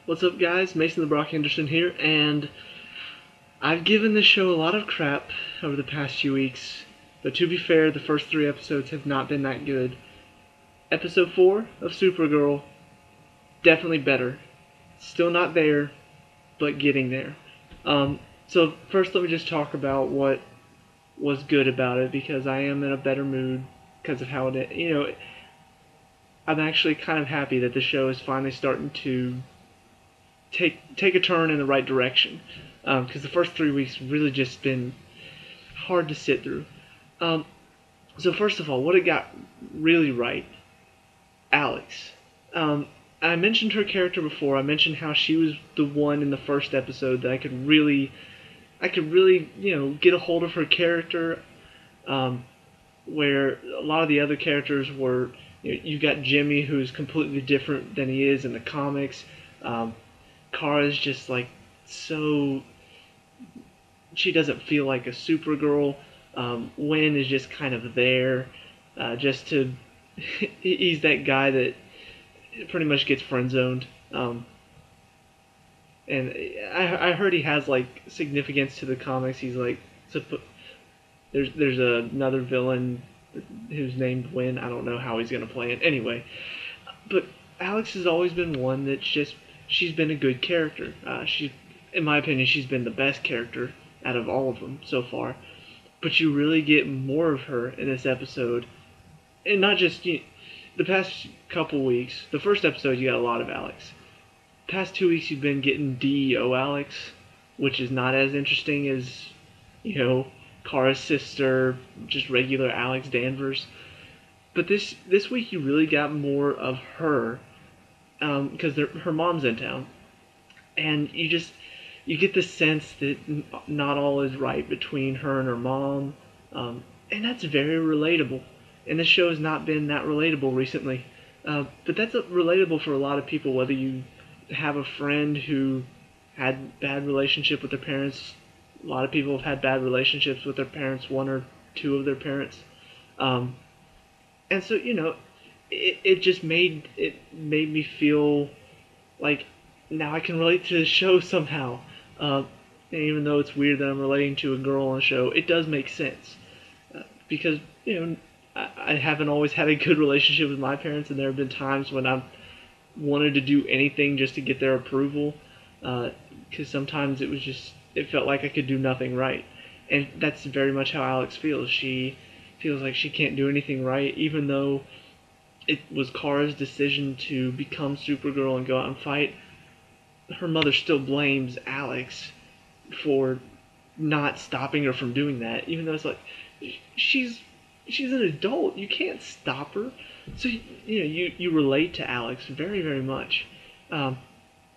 What's up, guys? Mason the Brock Henderson here, and I've given this show a lot of crap over the past few weeks. But to be fair, the first 3 episodes have not been that good. Episode 4 of Supergirl, definitely better. Still not there, but getting there. So first let me just talk about what was good about it, because I am in a better mood because of how it, I'm actually kind of happy that the show is finally starting to take a turn in the right direction. Because the first 3 weeks really just been hard to sit through. So first of all, what it got really right, Alex. I mentioned her character before. I mentioned how she was the one in the first episode that I could really, get a hold of her character. Where a lot of the other characters were, you got Jimmy, who's completely different than he is in the comics. Kara's just like so. She doesn't feel like a Supergirl. Wynn is just kind of there, just to. He's that guy that pretty much gets friend zoned. And I heard he has like significance to the comics. He's like, there's another villain who's named Wynn. I don't know how he's gonna play it anyway. But Alex has always been one that's just, she's been a good character. In my opinion, she's been the best character out of all of them so far. But you really get more of her in this episode, and not just the past couple weeks. The first episode you got a lot of Alex. Past 2 weeks you've been getting DEO Alex, which is not as interesting as Kara's sister, just regular Alex Danvers. But this week you really got more of her, because her mom's in town, and you get the sense that not all is right between her and her mom, and that's very relatable. And this show has not been that relatable recently, but that's relatable for a lot of people, whether you have a friend who had bad relationship with their parents. A lot of people have had bad relationships with their parents, one or two of their parents. And so, it just made me feel like now I can relate to the show somehow. And even though it's weird that I'm relating to a girl on a show, it does make sense. Because, I haven't always had a good relationship with my parents, and there have been times when I've wanted to do anything just to get their approval. Because sometimes it felt like I could do nothing right. And that's very much how Alex feels. She feels like she can't do anything right, even though it was Kara's decision to become Supergirl and go out and fight. Her mother still blames Alex for not stopping her from doing that, even though it's like, she's an adult. You can't stop her. So you relate to Alex very, very much. And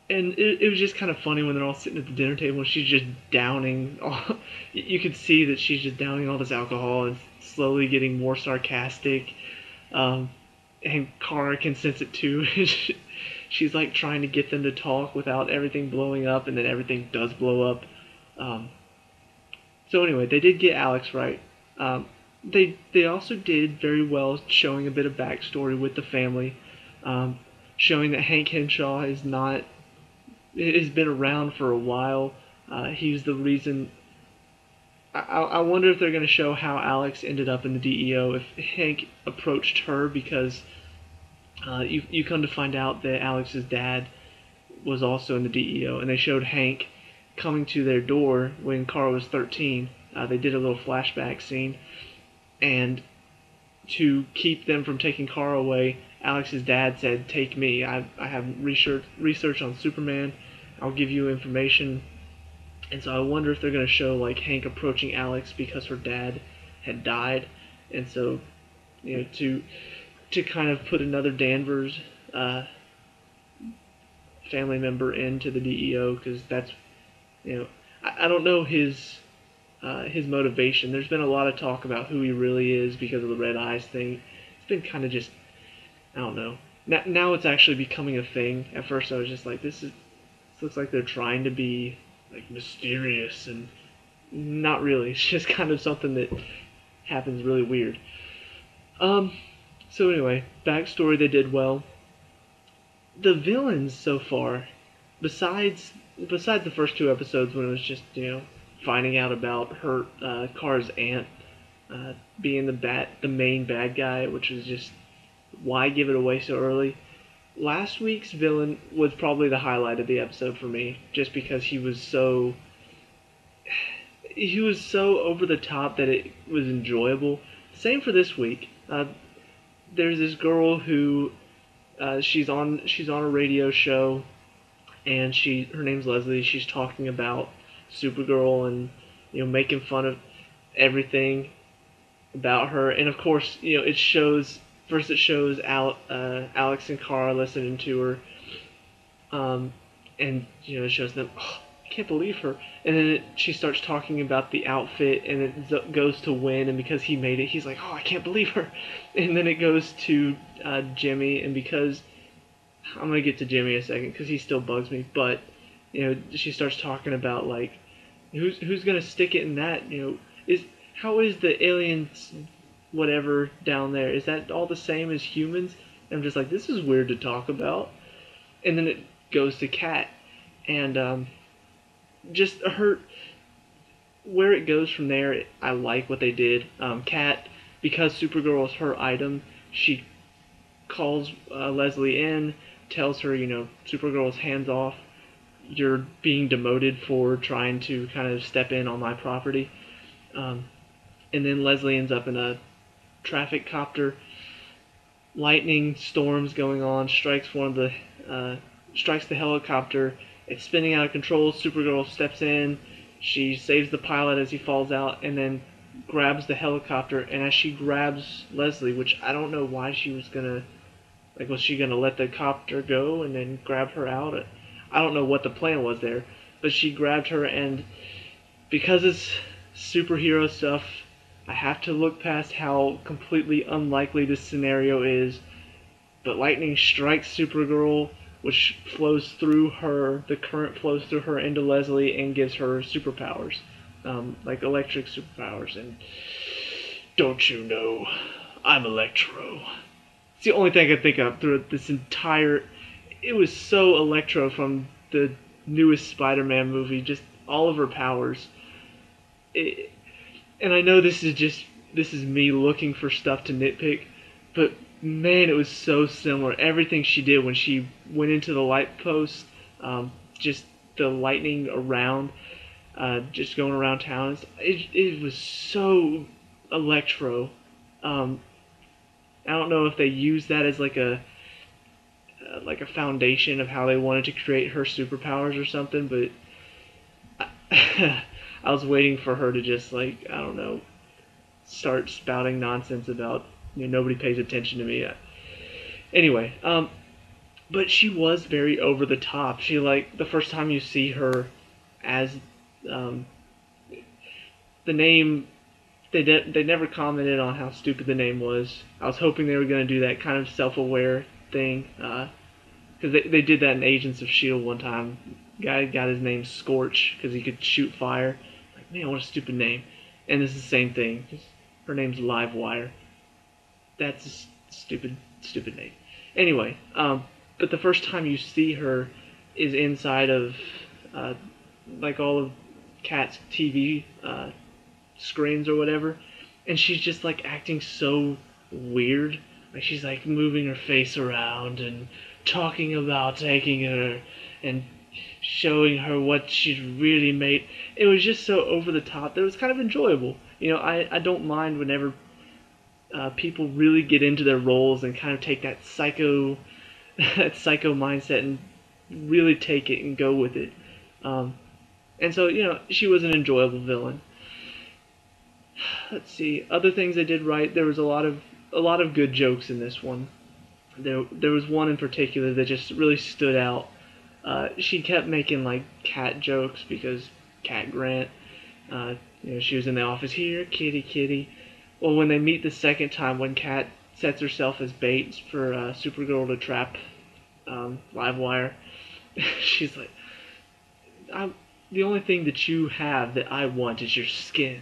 it was just kind of funny when they're all sitting at the dinner table and she's just downing you could see that she's just downing all this alcohol and slowly getting more sarcastic. And Kara can sense it too. She's like trying to get them to talk without everything blowing up, and then everything does blow up. So anyway, they did get Alex right. They also did very well showing a bit of backstory with the family, showing that Hank Henshaw has been around for a while. He's the reason. I wonder if they're going to show how Alex ended up in the DEO, if Hank approached her, because you come to find out that Alex's dad was also in the DEO, and they showed Hank coming to their door when Kara was 13. They did a little flashback scene, and to keep them from taking Kara away, Alex's dad said, "Take me. I have research on Superman. I'll give you information." And so I wonder if they're going to show like Hank approaching Alex because her dad had died, and so to kind of put another Danvers family member into the DEO, because that's I don't know his motivation. There's been a lot of talk about who he really is because of the red eyes thing. It's been kind of just, I don't know. Now it's actually becoming a thing. At first I was just like, this looks like they're trying to be like mysterious, and not really. It's just kind of something that happens really weird. So anyway, backstory, they did well. The villains so far besides the first two episodes when it was just finding out about her Car's aunt being the main bad guy, which was just why give it away so early. Last week's villain was probably the highlight of the episode for me, just because he was so over the top that it was enjoyable. Same for this week. There's this girl who she's on a radio show, and her name's Leslie. She's talking about Supergirl and making fun of everything about her. And of course, it shows Alex and Kara listening to her, and it shows them. Oh, I can't believe her. And then she starts talking about the outfit, and it goes to Win, and because he made it, he's like, oh, I can't believe her. And then it goes to Jimmy, and because I'm gonna get to Jimmy in a second because he still bugs me, but she starts talking about like who's gonna stick it in that, is how is the aliens whatever down there, is that all the same as humans? And I'm just like, this is weird to talk about. And then it goes to Cat, and just her, where it goes from there, I like what they did. Cat, because Supergirl is her item, she calls Leslie in, tells her, Supergirl's hands off. You're being demoted for trying to kind of step in on my property. And then Leslie ends up in a traffic copter. Lightning storms going on, strikes the helicopter. It's spinning out of control. Supergirl steps in. She saves the pilot as he falls out, and then grabs the helicopter. And as she grabs Leslie, which I don't know why she was gonna, was she gonna let the copter go and then grab her out? I don't know what the plan was there, but she grabbed her, and because it's superhero stuff, I have to look past how completely unlikely this scenario is. But lightning strikes Supergirl, which flows through her, the current flows through her into Leslie and gives her superpowers, like electric superpowers. And don't you know, I'm Electro. It's the only thing I can think of through this entire. It was so Electro from the newest Spider-Man movie, just all of her powers. And I know this is me looking for stuff to nitpick, but man, it was so similar. Everything she did when she went into the light post, just the lightning around, just going around town. It was so Electro. I don't know if they used that as like a foundation of how they wanted to create her superpowers or something, but I was waiting for her to just I don't know, start spouting nonsense about nobody pays attention to me. Anyway, but she was very over the top. She the first time you see her as the name, they never commented on how stupid the name was. I was hoping they were going to do that kind of self-aware thing, because they did that in Agents of S.H.I.E.L.D. one time. Guy got his name Scorch because he could shoot fire. Man, what a stupid name. And it's the same thing. Her name's Livewire. That's a stupid name. Anyway, but the first time you see her is inside of all of Cat's TV screens or whatever, and she's just acting so weird. She's moving her face around and talking about taking her and showing her what she's really made. It was just so over the top that it was kind of enjoyable. I don't mind whenever people really get into their roles and kind of take that psycho mindset and really take it and go with it. And so she was an enjoyable villain. Let's see, other things they did right. There was a lot of good jokes in this one. There was one in particular that just really stood out. She kept making cat jokes because Cat Grant, she was in the office here, kitty kitty. Well, when they meet the second time, when Cat sets herself as bait for Supergirl to trap Livewire, she's like, the only thing that you have that I want is your skin.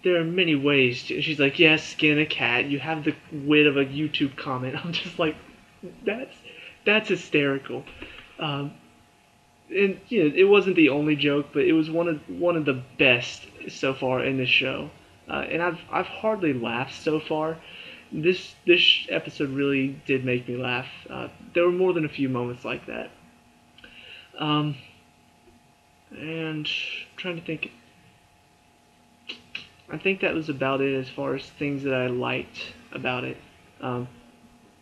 There are many ways to. She's like, yes, skin a cat. You have the wit of a YouTube comment. I'm just like, that's hysterical. and it wasn't the only joke, but it was one of the best so far in this show. And I've hardly laughed so far. This episode really did make me laugh. There were more than a few moments like that. Um, and I'm trying to think. I think that was about it as far as things that I liked about it. Um,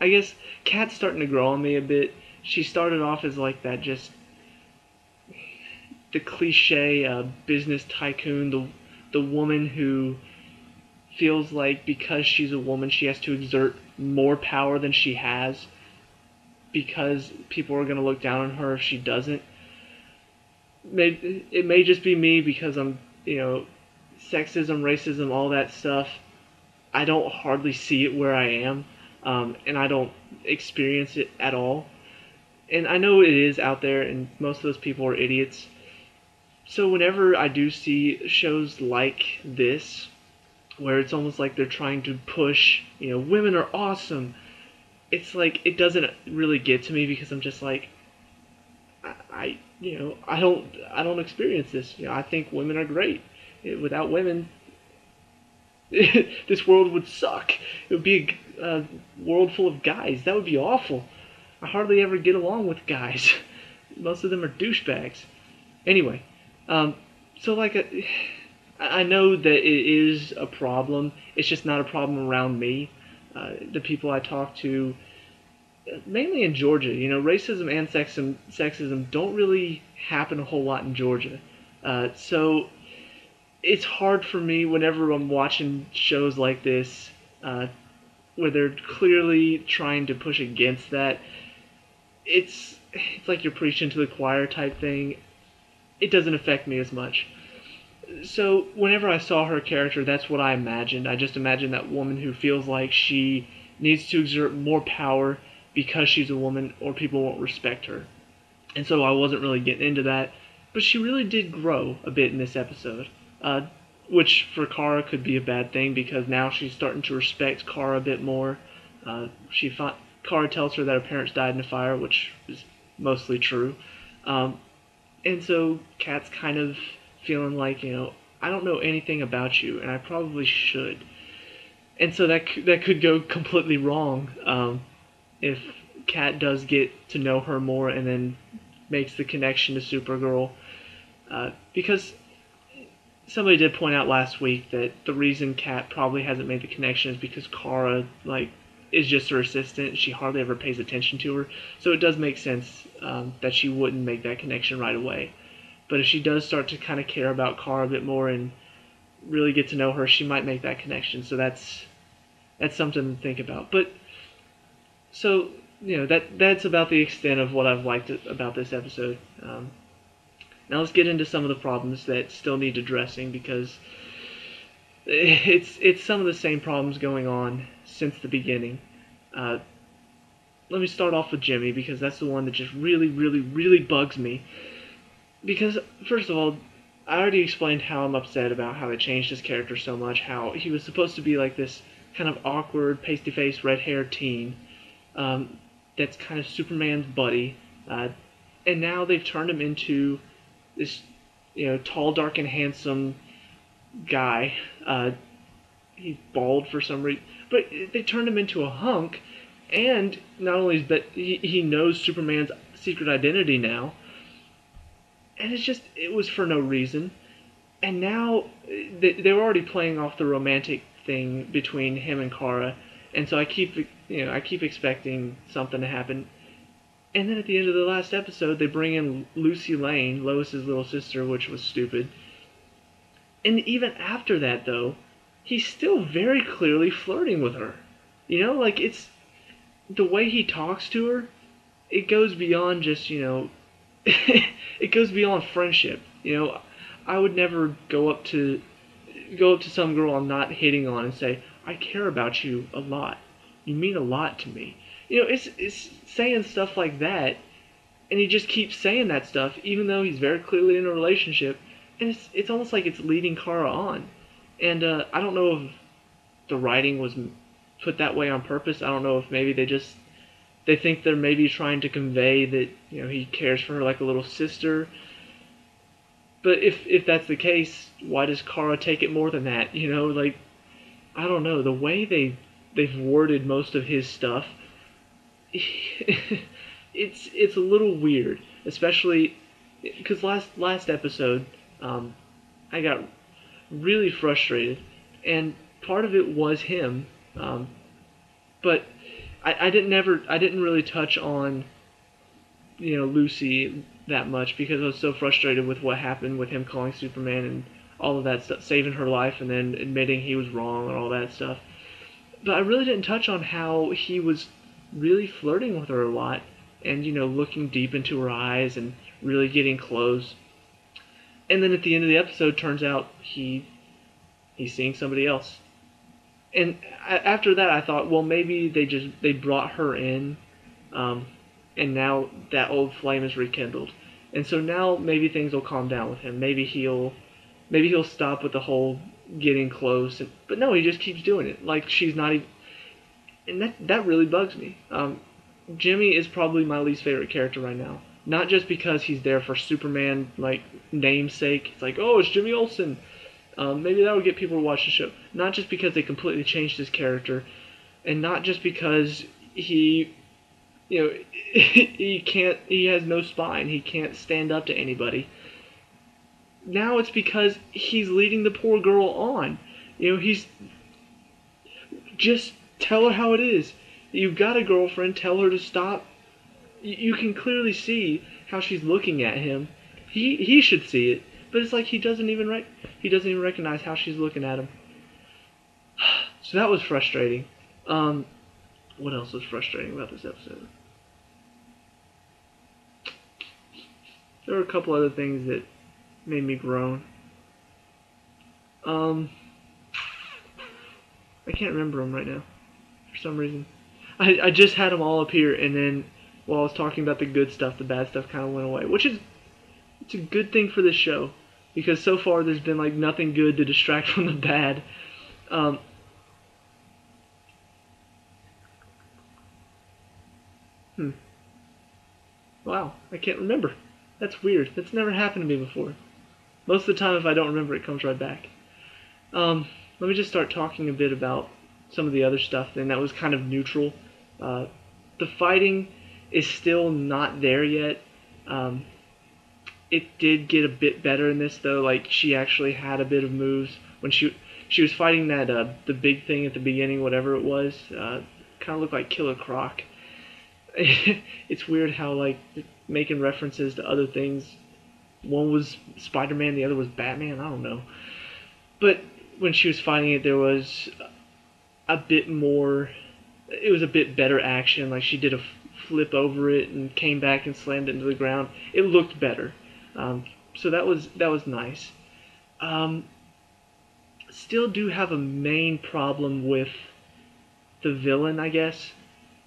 I guess Kat's starting to grow on me a bit. She started off as like that, just the cliche business tycoon, the woman who feels like because she's a woman she has to exert more power than she has because people are going to look down on her if she doesn't. It may just be me because I'm, sexism, racism, all that stuff. I don't hardly see it where I am, and I don't experience it at all. And I know it is out there, and most of those people are idiots. So whenever I do see shows like this, where it's almost like they're trying to push, women are awesome, it's like it doesn't really get to me because I'm just like, I don't experience this. I think women are great. Without women, this world would suck. It would be a world full of guys. That would be awful. I hardly ever get along with guys. Most of them are douchebags. Anyway, so like I know that it is a problem. It's just not a problem around me. The people I talk to, mainly in Georgia, racism and sexism don't really happen a whole lot in Georgia. So it's hard for me whenever I'm watching shows like this, where they're clearly trying to push against that. It's like you're preaching to the choir type thing. It doesn't affect me as much. So whenever I saw her character, that's what I imagined. I just imagined that woman who feels like she needs to exert more power because she's a woman or people won't respect her. And so I wasn't really getting into that. But she really did grow a bit in this episode. Which for Kara could be a bad thing because now she's starting to respect Kara a bit more. Kara tells her that her parents died in a fire, which is mostly true. And so Kat's kind of feeling like, I don't know anything about you, and I probably should. And so that could go completely wrong if Kat does get to know her more and then makes the connection to Supergirl. Because somebody did point out last week that the reason Kat probably hasn't made the connection is because Kara, is just her assistant. She hardly ever pays attention to her. So it does make sense that she wouldn't make that connection right away. But if she does start to kind of care about Kara a bit more and really get to know her, she might make that connection. So that's something to think about. But so that's about the extent of what I've liked about this episode. Now let's get into some of the problems that still need addressing because it's some of the same problems going on since the beginning. Let me start off with Jimmy because that's the one that just really, really, really bugs me. Because, first of all, I already explained how I'm upset about how they changed his character so much, how he was supposed to be like this kind of awkward, pasty-faced, red-haired teen that's kind of Superman's buddy, and now they've turned him into this, tall, dark, and handsome guy. He's bald for some reason, but they turned him into a hunk, and not only is but he knows Superman's secret identity now. And it was for no reason. And now they were already playing off the romantic thing between him and Kara, and so I keep expecting something to happen. And then at the end of the last episode, they bring in Lucy Lane, Lois's little sister, which was stupid. And even after that, though, he's still very clearly flirting with her. It's the way he talks to her. It goes beyond just it goes beyond friendship. I would never go up to some girl I'm not hitting on and say, I care about you a lot. You mean a lot to me. It's saying stuff like that, and he just keeps saying that stuff, even though he's very clearly in a relationship, and it's almost like it's leading Kara on. And I don't know if the writing was put that way on purpose. I don't know if maybe they just They think they're maybe trying to convey that, he cares for her like a little sister. But if that's the case, why does Kara take it more than that? Like, I don't know. The way they've worded most of his stuff, it's a little weird, especially because last episode, I got really frustrated, and part of it was him, but I didn't really touch on Lucy that much because I was so frustrated with what happened with him calling Superman and all of that stuff, saving her life and then admitting he was wrong and all that stuff. But I really didn't touch on how he was really flirting with her a lot and looking deep into her eyes and really getting close. And then at the end of the episode, turns out he's seeing somebody else. And after that, I thought, well, maybe they brought her in, and now that old flame is rekindled, and so now maybe things will calm down with him. Maybe he'll stop with the whole getting close. But no, he just keeps doing it. Like she's not even, and that really bugs me. Jimmy is probably my least favorite character right now. Not just because he's there for Superman, like, namesake. It's like, oh, it's Jimmy Olsen. Maybe that would get people to watch the show. Not just because they completely changed his character, and not just because he he has no spine. He can't stand up to anybody. Now it's because he's leading the poor girl on. He's just tell her how it is. You've got a girlfriend. Tell her to stop. You can clearly see how she's looking at him. He should see it, but it's like he doesn't even recognize how she's looking at him. So that was frustrating. What else was frustrating about this episode? There were a couple other things that made me groan. I can't remember them right now for some reason. I just had them all up here, and then while I was talking about the good stuff, the bad stuff kind of went away, which is it's a good thing for this show because so far there's been like nothing good to distract from the bad. Wow, I can't remember. That's weird. That's never happened to me before. Most of the time, if I don't remember, it comes right back. Let me just start talking a bit about some of the other stuff then that was kind of neutral. The fighting is still not there yet. It did get a bit better in this though. Like she actually had a bit of moves when she was fighting that the big thing at the beginning, whatever it was. Kind of looked like Killer Croc. It's weird how like making references to other things. One was Spider-Man, the other was Batman. I don't know. But when she was fighting it, there was a bit more. It was a bit better action. Like she did a flip over it and came back and slammed it into the ground. It looked better. So that was nice. Still do have a main problem with the villain, I guess.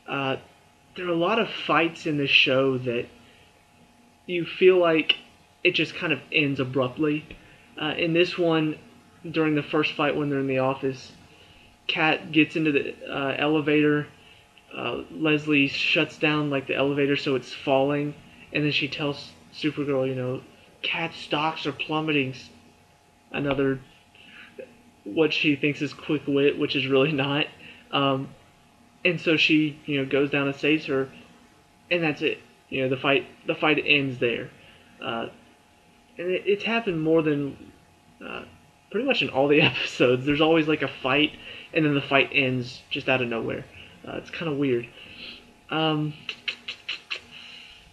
There are a lot of fights in this show that you feel like it just kind of ends abruptly. In this one, during the first fight when they're in the office, Cat gets into the elevator. Leslie shuts down like the elevator so it's falling, and then she tells Supergirl, Cat's stocks are plummeting. Another, what she thinks is quick wit, which is really not. And so she, goes down and saves her, and that's it. The fight ends there. And it's happened more than pretty much in all the episodes. There's always like a fight, and then the fight ends just out of nowhere. It's kind of weird.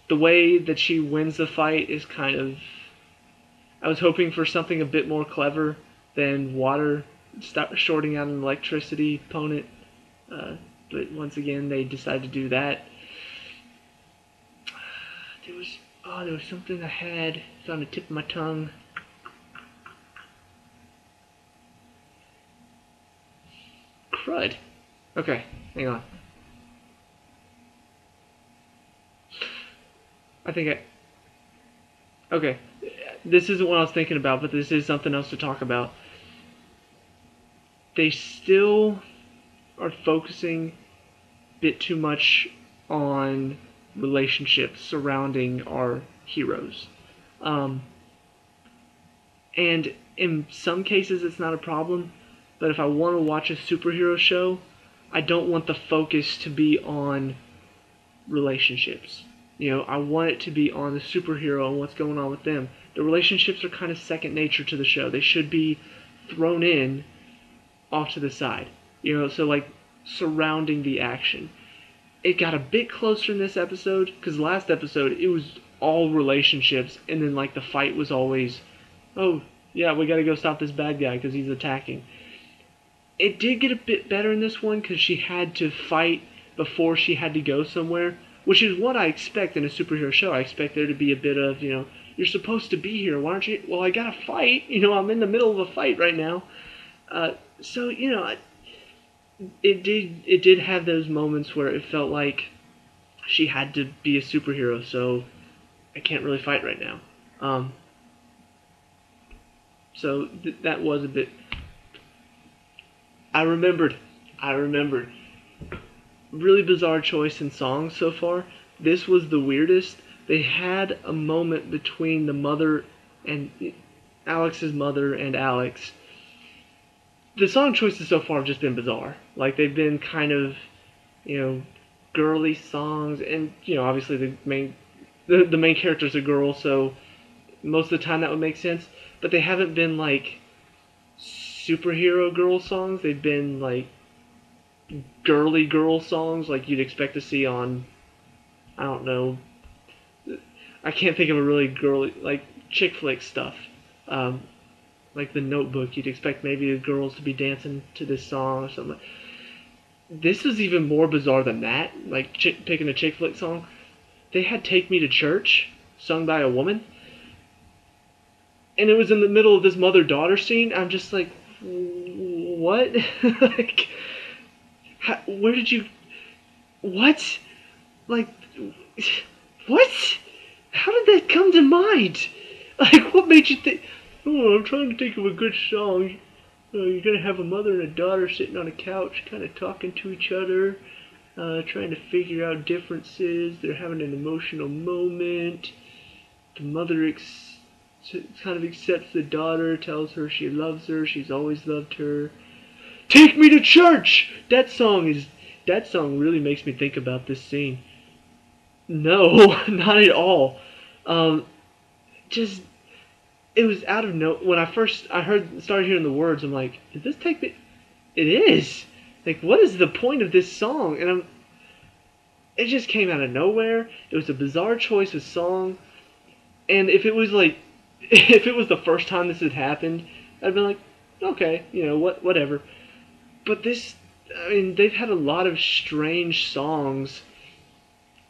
The way that she wins the fight is kind of... I was hoping for something a bit more clever than water shorting out an electricity opponent. But once again, they decided to do that. There was something I had. It's on the tip of my tongue. Crud. Okay, hang on. Okay, this isn't what I was thinking about, but this is something else to talk about. They still are focusing a bit too much on relationships surrounding our heroes. Um, and in some cases, it's not a problem. But if I want to watch a superhero show, I don't want the focus to be on relationships. I want it to be on the superhero and what's going on with them. The relationships are kind of second nature to the show. They should be thrown in off to the side. So like surrounding the action. It got a bit closer in this episode, because last episode it was all relationships, and then like the fight was always, oh yeah, we gotta go stop this bad guy because he's attacking. It did get a bit better in this one because she had to fight before she had to go somewhere, which is what I expect in a superhero show. I expect there to be a bit of, you're supposed to be here. Why aren't you? Well, I gotta fight. I'm in the middle of a fight right now. So it did have those moments where it felt like she had to be a superhero. So I can't really fight right now. So that was a bit. I remembered. Really bizarre choice in songs so far. This was the weirdest. They had a moment between the mother and Alex's mother and Alex. The song choices so far have just been bizarre. Like, they've been kind of, girly songs, and obviously the main character's a girl, so most of the time that would make sense. But they haven't been like superhero girl songs. They've been like girly girl songs like you'd expect to see on, I don't know, I can't think of a really girly, like chick flick stuff. Like The Notebook, you'd expect maybe the girls to be dancing to this song or something. This is even more bizarre than that, like picking a chick flick song. They had Take Me to Church, sung by a woman, and it was in the middle of this mother-daughter scene. I'm just like, what? Like, where did you... What? Like, what? How did that come to mind? Like, what made you think... Oh, I'm trying to think of a good song. You're going to have a mother and a daughter sitting on a couch, kind of talking to each other, trying to figure out differences. They're having an emotional moment. The mother kind of accepts the daughter, tells her she loves her, she's always loved her. Take me to church! That song really makes me think about this scene. No, not at all. Just, it was out of no. When I started hearing the words, I'm like, did this take me? It is. Like, what is the point of this song? And it just came out of nowhere. It was a bizarre choice of song. And if it was the first time this had happened, I'd been like, okay, whatever. But this, I mean, they've had a lot of strange songs,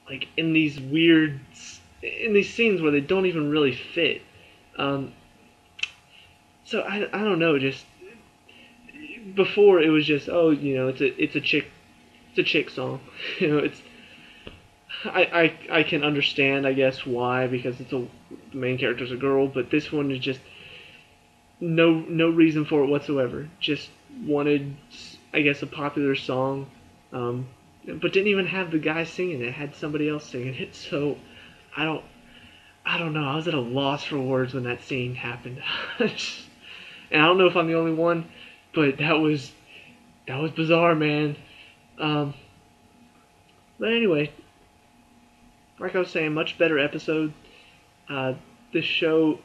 like in these scenes where they don't even really fit. So I don't know. Just before it was just, oh, it's a chick song. It's. I can understand, I guess, why, because the main character's a girl, but this one is just no reason for it whatsoever. Just wanted, I guess, a popular song, but didn't even have the guy singing it. It had somebody else singing it. So I don't know. I was at a loss for words when that scene happened, and I don't know if I'm the only one, but that was bizarre, man. But anyway. Like I was saying, much better episode. This show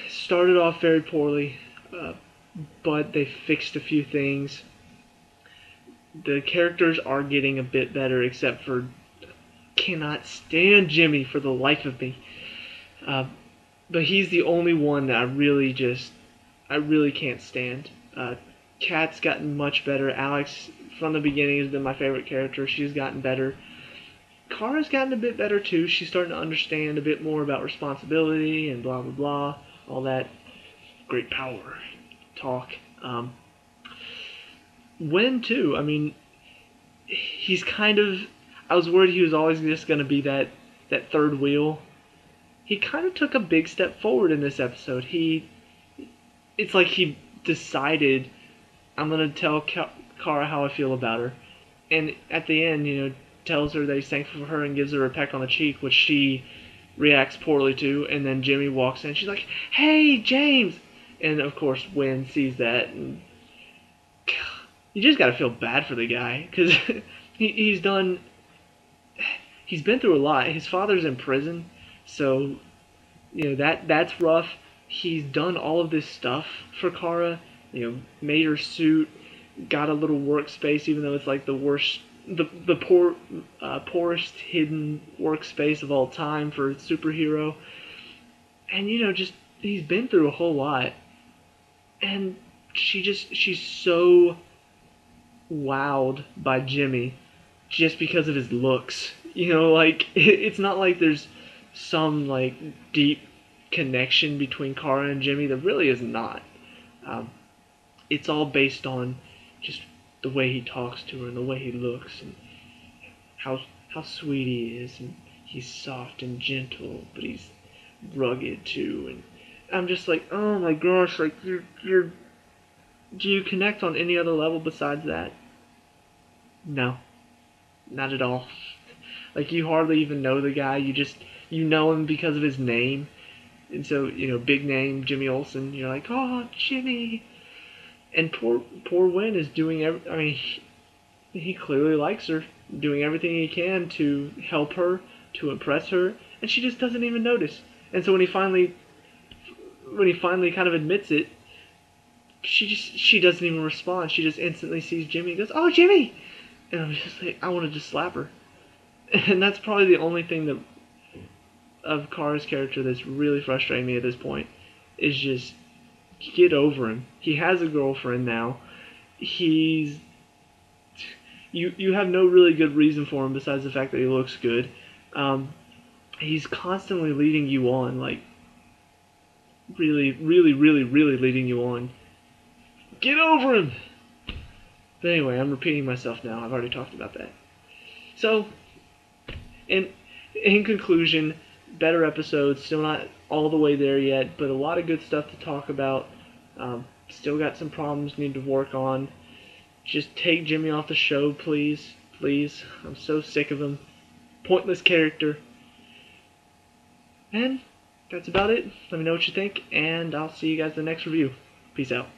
started off very poorly, but they fixed a few things. The characters are getting a bit better, except for cannot stand Jimmy for the life of me. But he's the only one that I really can't stand. Kat's gotten much better. Alex, from the beginning, has been my favorite character. She's gotten better. Kara's gotten a bit better too. She's starting to understand a bit more about responsibility and blah blah blah, all that great power talk. Wen too. I mean, he's kind of. I was worried he was always just going to be that third wheel. He kind of took a big step forward in this episode. It's like he decided, I'm going to tell Kara how I feel about her, and at the end, tells her that he's thankful for her and gives her a peck on the cheek, which she reacts poorly to. And then Jimmy walks in. She's like, "Hey, James!" And of course, Wynn sees that, and you just gotta feel bad for the guy because he's done. He's been through a lot. His father's in prison, so that's rough. He's done all of this stuff for Kara. Made her suit, got a little workspace, even though it's like the worst, the poorest hidden workspace of all time for a superhero. And just he's been through a whole lot, and she's so wowed by Jimmy just because of his looks. Like it's not like there's some like deep connection between Kara and Jimmy. There really is not. It's all based on just the way he talks to her and the way he looks and how sweet he is, and he's soft and gentle, but he's rugged too. And I'm just like, oh my gosh, like you're do you connect on any other level besides that? No, not at all. Like you hardly even know the guy. You know him because of his name. And so, big name, Jimmy Olsen, you're like, oh, Jimmy. And poor Wynn is doing he clearly likes her, doing everything he can to help her, to impress her, and she just doesn't even notice. And so when he finally kind of admits it, she doesn't even respond. She just instantly sees Jimmy and goes, "Oh, Jimmy!" And I'm just like, I want to just slap her. And that's probably the only thing that of Kara's character that's really frustrating me at this point is just get over him. He has a girlfriend now. You have no really good reason for him besides the fact that he looks good. He's constantly leading you on, like really, really, really, really leading you on. Get over him! But anyway, I'm repeating myself now. I've already talked about that. So, in conclusion, better episodes. Still not all the way there yet, but a lot of good stuff to talk about. Still got some problems need to work on. Just take Jimmy off the show, please. Please. I'm so sick of him. Pointless character. And that's about it. Let me know what you think, and I'll see you guys in the next review. Peace out.